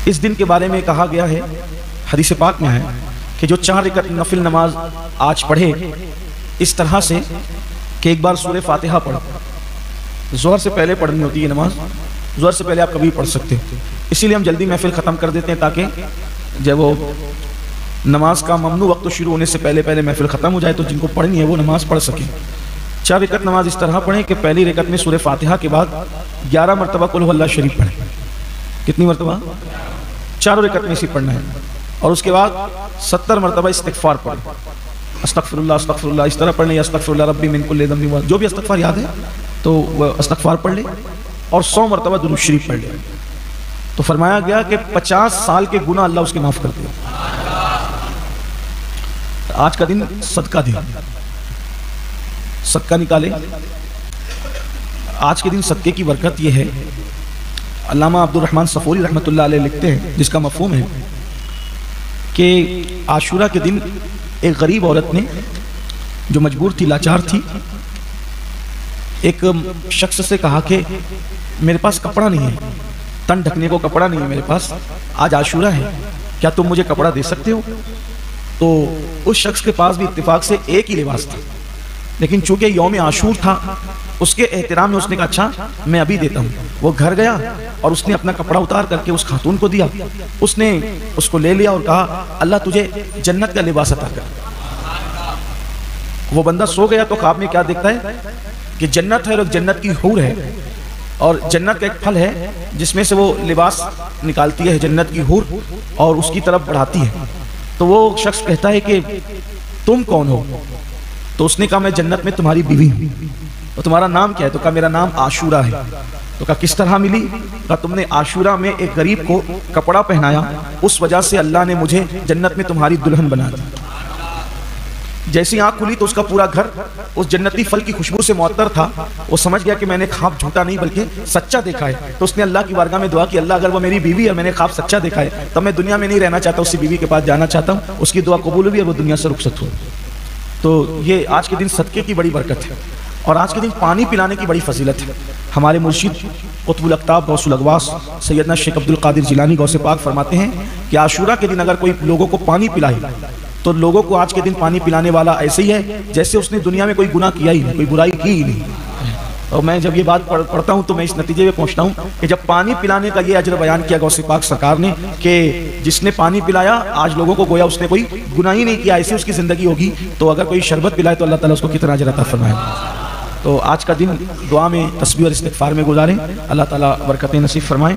इस दिन के बारे में कहा गया है, हदीस पाक में है कि जो 4 रकात नफिल नमाज आज पढ़े इस तरह से कि एक बार सूरह फातिहा पढ़ो, ज़ोहर से पहले पढ़नी होती है नमाज, ज़ोहर से पहले आप कभी पढ़ सकते हैं। इसीलिए हम जल्दी महफिल ख़त्म कर देते हैं ताकि जब वो नमाज का ममनू वक्त शुरू होने से पहले पहले महफिल ख़त्म हो जाए तो जिनको पढ़नी है वो नमाज पढ़ सकें। 4 रकात नमाज इस तरह पढ़ें कि पहली रकात में सूरह फातिहा के बाद 11 मरतबा कुल हुवल्लाह शरीफ पढ़ें। कितनी मरतबा? 4 रकात में इसी पढ़ना है। और उसके बाद 70 मरतबा इस्तिग़फ़ार पढ़ें, अस्तग़फ़िरुल्लाह अस्तग़फ़िरुल्लाह, इस तरह पढ़ लें, अस्तग़फ़िरुल्लाह रब्बी मिन कुल्लि ज़ंबिन, जो भी इस्तिग़फ़ार याद है तो वह इस्तिग़फ़ार पढ़ लें और 100 मरतबा दुरूद शरीफ पढ़ लें। तो फरमाया गया कि 50 साल के गुनाह अल्लाह उसके माफ़ कर दिया। आज का दिन सदका दिन, सदका निकाले। आज के दिन सदके की बरकत यह है, अल्लामा अब्दुल रहमान सफूरी रहमतुल्लाह अलैह लिखते हैं, जिसका मफ़हूम है कि आशूरा के दिन एक गरीब औरत ने जो मजबूर थी, लाचार थी, एक शख्स से कहा कि मेरे पास कपड़ा नहीं है, तन ढकने को कपड़ा नहीं है मेरे पास, आज आशूरा है, क्या तुम मुझे कपड़ा दे सकते हो? तो उस शख्स के पास भी इत्तेफाक से एक ही लिबास था, लेकिन चूंकि यौम आशूर था उसके एहतराम में उसने कहा अच्छा मैं अभी देता हूँ। वो घर गया और उसने अपना कपड़ा उतार करके उस खातून को दिया, उसने उसको ले लिया और कहा अल्लाह तुझे जन्नत का लिबास अता कर। वो बंदा सो गया तो ख्वाब में क्या देखता है कि जन्नत है और जन्नत की हूर है, और जन्नत का एक फल है जिसमें से वो लिबास निकालती है जन्नत की हूर और उसकी तरफ बढ़ाती है। तो वो शख्स कहता है कि तुम कौन हो? तो उसने कहा मैं जन्नत में तुम्हारी बीवी हूँ। तो तुम्हारा नाम क्या है? तो कहा मेरा नाम आशूरा है। तो कहा किस तरह मिली? कहा तुमने आशूरा में एक गरीब को कपड़ा पहनाया, उस वजह से अल्लाह ने मुझे जन्नत में तुम्हारी दुल्हन बना दी। जैसी आंख खुली तो उसका पूरा घर उस जन्नती फल की खुशबू से मुअत्तर था। वो समझ गया कि मैंने ख्वाब झूठा नहीं बल्कि सच्चा देखा है। तो उसने अल्लाह की बारगाह में दुआ की, अल्लाह अगर वो मेरी बीवी है, मैंने ख्वाब सच्चा देखा है, तब मैं दुनिया में नहीं रहना चाहता, उसी बीवी के पास जाना चाहता हूँ। उसकी दुआ कबूल हुई और वो दुनिया से रुखसत हुई। तो ये आज के दिन सदके की बड़ी बरकत है। और आज के दिन पानी पिलाने की बड़ी फजीलत है। हमारे मुर्शिद कुतुबुल अक़ताब गौसुल अग़वास सैयदना शेख अब्दुल कादिर जिलानी गौसे पाक फरमाते हैं कि आशूरा के दिन अगर कोई लोगों को पानी पिलाए तो लोगों को आज के दिन पानी पिलाने वाला ऐसे ही है जैसे उसने दुनिया में कोई गुनाह किया ही नहीं, कोई बुराई की ही नहीं। और मैं जब ये बात पढ़ता हूँ तो मैं इस नतीजे में पहुँचता हूँ कि जब पानी पिलाने का ये अजर बयान किया गौसे पाक सरकार ने कि जिसने पानी पिलाया आज लोगों को गोया उसने कोई गुनाह ही नहीं किया, ऐसी उसकी ज़िंदगी होगी। तो अगर कोई शरबत पिलाए तो अल्लाह ताला उसको कितना अजर अता फरमाएगा। तो आज का दिन दुआ में, तस्बीह और इस्तिग़फ़ार में गुजारें। अल्लाह ताला बरकतें नसीब फरमाएं।